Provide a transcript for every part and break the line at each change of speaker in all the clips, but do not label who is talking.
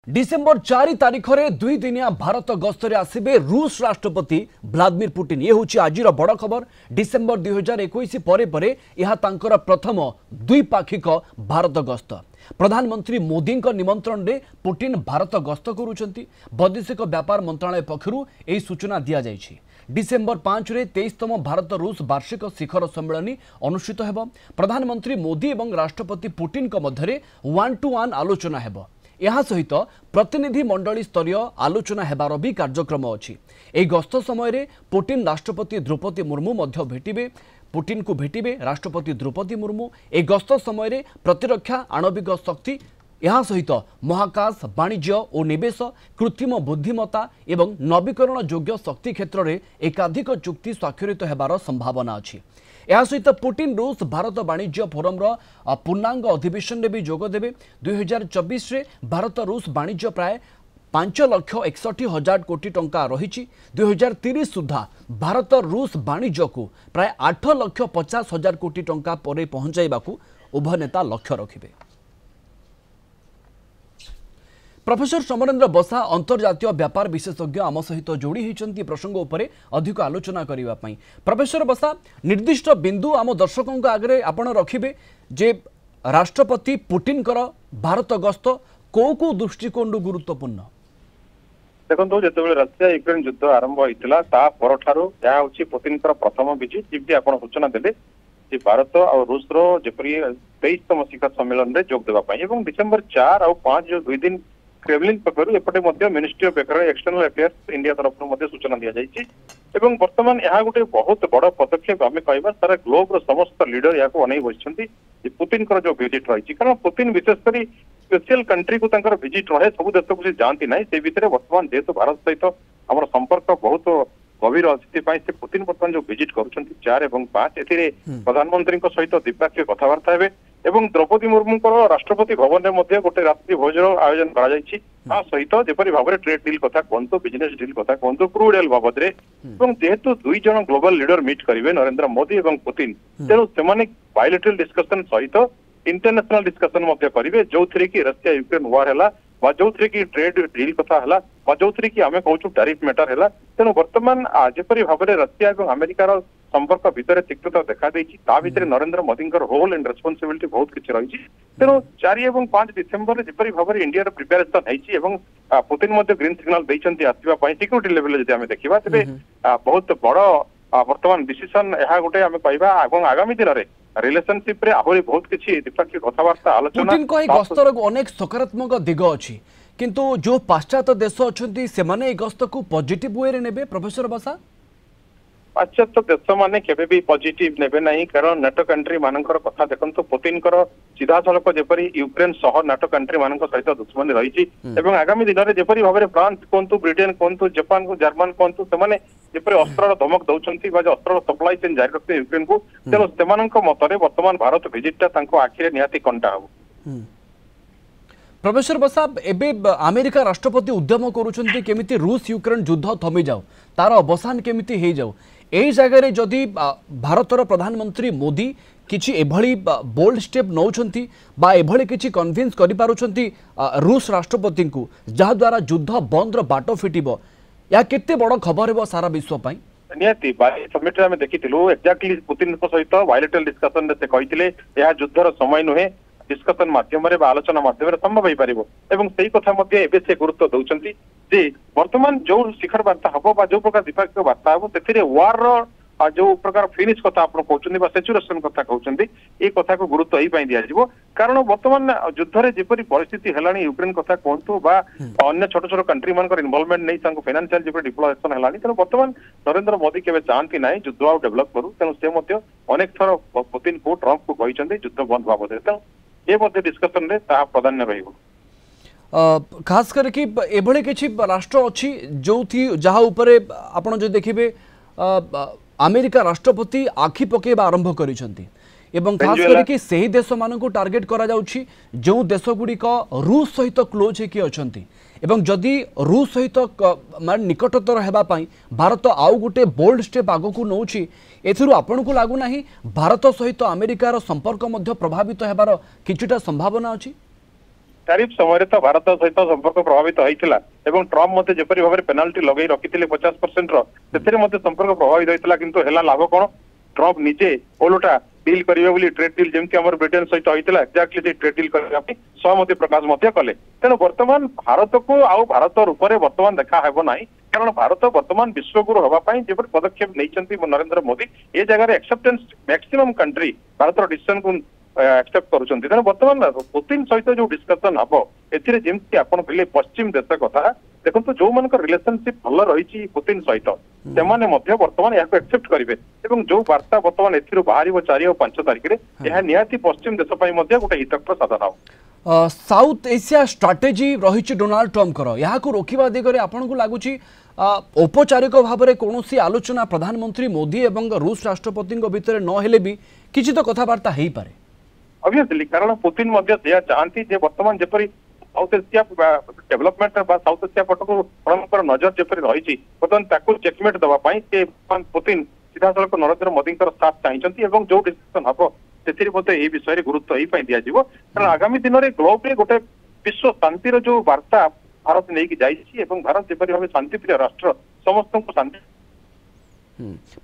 December 4 तारिख में 2 दिनिया भारत गस्तरे आसबे रूस राष्ट्रपति व्लादिमीर पुटिन। ये हूँ आज बड़ खबर। डिसेम्बर 2021 परे यह तांकर प्रथम द्विपाक्षिक भारत गस्त। प्रधानमंत्री मोदी निमंत्रण में पुटिन भारत गस्त करुछंती। वैदेशिक व्यापार मंत्रालय पक्षरु यह सूचना दि जाइछि। डिसेम्बर 5 रे 23तम भारत रूस वार्षिक शिखर सम्मेलन अनुष्ठित हेब। प्रधानमंत्री मोदी और राष्ट्रपति पुटिन मध्य 1-to-1 आलोचना हेब। यह सहित प्रतिनिधि मंडली स्तरीय आलोचना हेबार भी कार्यक्रम अच्छी। यह गस्त समय पुटिन राष्ट्रपति द्रौपदी मुर्मू मध्य भेटिबे। पुटिन को भेटिबे राष्ट्रपति द्रौपदी मुर्मू। एक गस्त समय प्रतिरक्षा, आणविक शक्ति, यह सहित महाकाश, वाणिज्य और निवेश, कृत्रिम बुद्धिमत्ता एवं नवीकरण योग्य शक्ति क्षेत्र में एकाधिक चुक्ति स्वाक्षरित होबार संभावना अच्छी। यह सहित पुटिन रूस भारत वाणिज्य फोरम पूर्णांग अधिवेशन में भी जोगदेवे। 2024 रे भारत रूस वाणिज्य प्राय 5,61,000 कोटी टंका रही। 2030 सुधा भारत रूस वाणिज्य को प्राय 8,50,000 कोटी टंका पर पहुंचाइबा उभय नेता लक्ष्य रखिबे। प्रोफेसर समरेन्द्र बसा अंतर्जातीय व्यापार विशेषज्ञ आम सहित जोड़ी होती प्रसंग उपरे अधिक आलोचना करने। प्रोफेसर बसा, निर्दिष्ट बिंदु आम दर्शकों आगे आपण रखिबे जे राष्ट्रपति पुटिन भारत गस्त को दृष्टिकोण गुरुत्वपूर्ण।
देखो जो रशिया यूक्रेन युद्ध आरंभ होता पुतिन प्रथम विजिट जमी आप सूचना देते भारत और रूस रपरी 23तम शिखर सम्मेलन में जोग देवाई। डिसेम्बर 4 और 5 जो 2 दिन क्रेमलिन पक्षर एपटे ministry of external affairs India तरफ सूचना दि जाइए। बर्तमान यह गोटे बहुत बड़ पदक्षेप आम कह सारा ग्लोब समस्त लीडर या अनै बसती पुतिन जो विजिट रही। कारण पुतिन विशेषकर स्पेशल कंट्री को विजिट रहे, सब देश को जाती ना से भितर बर्तमान जेहेतु भारत सहित आम संपर्क बहुत गभीर अच्छी से पुतिन बर्तमान जो विजिट कर 4 और 5 ए प्रधानमंत्री सहित द्विपाक्षिक कथबार्ता हे। द्रौपदी मुर्मू राष्ट्रपति भवन में गोटे रात्रि भोजन आयोजन करा सहित जेपरी भाव में ट्रेड डील कथा कहतु, बिजनेस डील कथा कहतु, क्रूड ऑयल बाबद जेहेतु 2 जन ग्लोबल लीडर मीट करेंगे नरेंद्र मोदी और पुतिन, तेणु से बायलैटरल डिस्कशन सहित इंटरनेशनल डिस्कशन करेंगे जो थी कि रशिया यूक्रेन वार है जो थी कि ट्रेड डील कथा है जो थी कि आम कहूँ टैरिफ मैटर है। तेणु बर्तमान जेपरी भाव में रशिया और अमेरिकार संपर्क भितर तीव्रता देखा भितर Narendra Modi role and responsibility बहुत किसी रही। तेणु 4 और 5 डिसेम्बर जेपरी भाव में इंडिया प्रिपेरेसन है पुतिन ग्रीन सिग्नल देते आसवाई सिक्यूरीटी लेवल जब देखा तेज बहुत बड़ बर्तमान डिसीजन यह गोटे आम कह आगामी दिन में रिलेशनशिप रे आहुरी बहुत किसी द्विपाक्षिक कथबार्ता आलोचना।
पुतिन को गस्तर अनेक सकारात्मक दिग अच्छी किंतु जो पाश्चात्य देश अच्छा से गस्त को पॉजिटिव वे रे नेबे। प्रोफेसर बसा,
पाश्चात्य देश मैंने केबे पॉजिटिव नेबे नहीं, कारण नाटो कंट्री मानकर कथा देखो पुतिन सीधा सड़क जपरी यूक्रेन सह नाटो कंट्री मान सहित दुश्मनी रही। आगामी दिन में जपरी भाव में फ्रांस कहतु, ब्रिटेन कहतु, जापान को जर्मन कहतु से जपरी अस्त्र धमक दौरान अस्त्र सप्लाई चेन जारी रखते यूक्रेन को। तेणु से मतरे बर्तमान भारत विजिटा आखिरे निहाती कंटा हम।
प्रोफेसर बसा, एबे अमेरिका राष्ट्रपति उद्यम करुछंती केमिति रूस यूक्रेन युद्ध थमी जाऊ, तार अवसान केमिति हे जाऊ। एई जगह जदि भारतर प्रधानमंत्री मोदी किछि एभली बोल्ड स्टेप नौछंती बा एभली किछि कन्विंस करि पारुछंती रूस राष्ट्रपति को जहा द्वारा युद्ध बंद रो बाटो फिटिबो, या केते बड़ खबर हेबो सारा विश्व पई।
निहाती समिट में देखिलु एक्जाक्टली पुतिन सहित बायलैटरल डिस्कशन से कहते यह युद्धर समय नुहे, डिस्कशन माध्यम आलोचना माध्यम संभव हो पार कथा से गुरुत्व दौरान जे बर्तमान जो शिखर वार्ता हम जो प्रकार द्विपाक्षिक वार्ता हम से वार जो प्रकार फिनिश कथा आप कहते सेचुरेशन कथा कहते ये कथा को गुरुत्व यही दिज्व। कारण बर्तमान युद्ध में जपरी परिस्थिति है यूक्रेन कथा कहतु अन्य छोट छोट कंट्री मान इनवॉल्वमेंट नहीं फाइनेंशियल जो डिप्लोमेशन है। तेणु बर्तमान नरेंद्र मोदी केवे चाहती ना युद्ध आउ डेभलप करू, तेणु से अनेक थर पुतिन को ट्रंप को कहते युद्ध बंद बाबद। तेणु ये डिस्कशन रे प्राधान्य रही।
खास करके एभले किछि राष्ट्र अच्छी जो थी जहाँ उपरे आपण जो देखिबे अमेरिका राष्ट्रपति आखि पकेबा आरंभ करिसंती एवं खास करके सही देश मानक टार्गेट करा जाउछि जो देश गुड़िक रूस सहित क्लोज होकि अछंती एवं जदि रूस सहित मान निकटतर हेबा पई भारत आउ गोटे बोल्ड स्टेप आगो को नौछि एथिरु आपण को लागु नाही भारत सहित अमेरिकार संपर्क मध्य प्रभावित हेबार किछुटा संभावना अछि।
टैरिफ समय तो भारत सहित संपर्क प्रभावित होता एवं ट्रम्प मते जेपरी भाव पेनाल्टी लगे रखिते 50% संपर्क प्रभावित होता किंतु हेला लाभ कौन ट्रम्प निजे ओलटा डील करेंगे ट्रेड डील जमी आम ब्रिटेन सहित होता एक्जाक्टली से ट्रेड डील करने सहमति प्रकाश कले तेणु बर्तमान भारत को आउ भारत रूप में बर्तमान देखा हेब ना कारण भारत बर्तमान विश्वगुरु हाँपाई जो पदक्षेप नहीं नरेंद्र मोदी ये जगह acceptance maximum country Bharat decision को एक्सेप्ट करुँच तेणु बर्तमान पुतिन सहित जो डिस्कसन हम एमती आप कहले पश्चिम देश कथा देखो जो मान रिलेशनशिप भल रही पुतिन सहित से बर्तमान यहाँ एक्सेप्ट करेंगे जो वार्ता बर्तमान बाहर 4 और 5 तारिख में यह निहाती पश्चिम देश गोटे हितकर साधन हो
साउथ एशिया स्ट्राटेजी रही डोनाल्ड ट्रम्प या रोकवा दिगरे आपन को लगुच औपचारिक भाव में कौन आलोचना प्रधानमंत्री मोदी और रूस राष्ट्रपति भितर नहेले भी किसी तो कथबार्ता हो पारे
ऑब्वियसली कारण पुतिन चाहती बर्तमान जपरी South Asia development South Asia पटक प्रमुखर नजर जपरी रही बर्तमान चेकमेट देवाई पुतिन सीधा सड़क नरेंद्र मोदी साथ चाहती जो डिसीजन हम से विषय गुरुत्व यही दिज्व कारण आगामी दिन में ग्लोबली गोटे विश्व शांतिर जो वार्ता भारत नहीं जाइए भारत जपरी भाव शांतिप्रिय राष्ट्र समस्त को शांति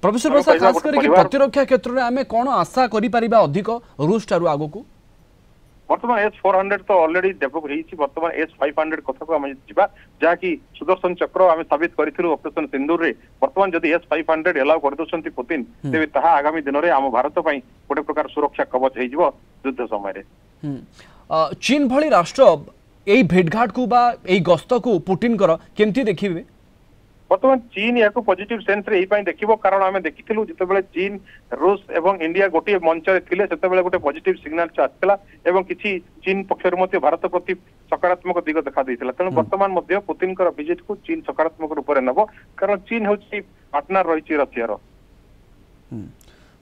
प्रोफेसर बसा खास करके प्रतिरक्षा क्षेत्र में आमे कौन आशा करि परिबा अधिक रूस ठारू आगो को
बर्तमान S-400 तो ऑलरेडी डेवलप होईछि बर्तमान S-500 कथा को हम जिबा जाकी सुदर्शन चक्र आमे साबित करिथिलु ऑपरेशन सिंदूर रे बर्तमान जदि S-500 एलाउ कर दोसंती पुतिन तेबे ताहा आगामी दिन रे हम भारत पई गोटे प्रकार सुरक्षा कवच हे जिवो युद्ध समय रे
चीन भली राष्ट्र एई भेटघाट को बा एई गस्त को पुतिन कर केमती देखिबे
बर्तमान चीन या पॉजिटिव सेंस रे देखिबो कारण आमे देखिथिलु जितेबेले चीन रूस एवं इंडिया गोटे मंच रे थिले सेतेबेले गोटे पॉजिटिव सिग्नल आसला एवं किछि चीन पक्षर मध्य भारत प्रति सकारात्मक दिग देखा देइतिला तेणु वर्तमान मध्य पुतिन कर विजिट को चीन सकारात्मक रूप में नब कारण चीन होछि पार्टनर रही रशिया रो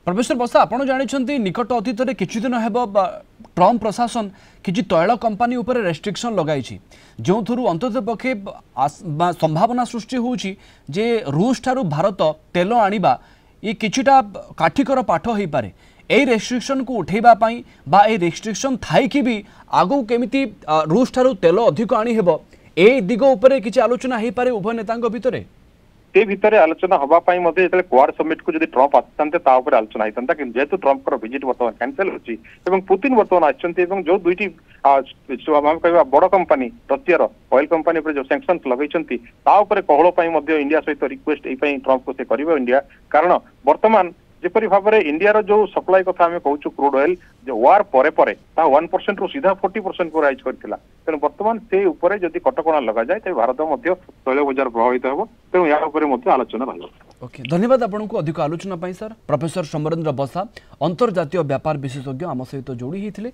प्रोफेसर बसा आपण जानिछंती निकट अतीत रे किछि दिन हेबो ट्रम्प प्रशासन किछि तैल कंपनी ऊपर रेस्ट्रिक्शन लगाई जो थरु अंतत पक्षे संभावना सृष्टि होउछि जे रूस ठारू भारत तेल आनिबा ये किछिटा काठिकर पाठ होई पारे ए रेस्ट्रिक्शन को उठेबा पई बा ए रेस्ट्रिक्शन थाई कि भी आगो केमिति रूस ठारू तेल अधिक आनी हेबो ए दिगो ऊपर किछि आलोचना हेई पारे उभय नेतांग भितरे
से भितर आलोचना हवापाई क्वाड समिट को जब ट्रम्प आसते आलोचना होता कि जेहेतु ट्रम्प विजिट बर्तमान कैंसल होची पुतिन बर्तमान आसछन्ती जो दुईटी कह बड़ कंपनी रशिया ऑयल कंपनी जो सैंक्शन लगे कहल इंडिया सहित रिक्वेस्ट यही ट्रम्प को से कर इंडिया कारण बर्तमान जेपरी भाव में इंडिया जो सप्लाई कथा आम कहूँ क्रूड ऑयल जो वार परे 1% रु सीधा 40% को राइज करथिला तेणु बर्तमान से ऊपर जदि कटकणा लगा जाए तेज भारत तैल बजार प्रभावित हो तेणु या आलोचना रही
ओके धन्यवाद आपन को अधिक आलोचना पाई सर प्रोफेसर समरेंद्र बसा अंतर्जातीय व्यापार विशेषज्ञ आम सहित जोड़ी होते।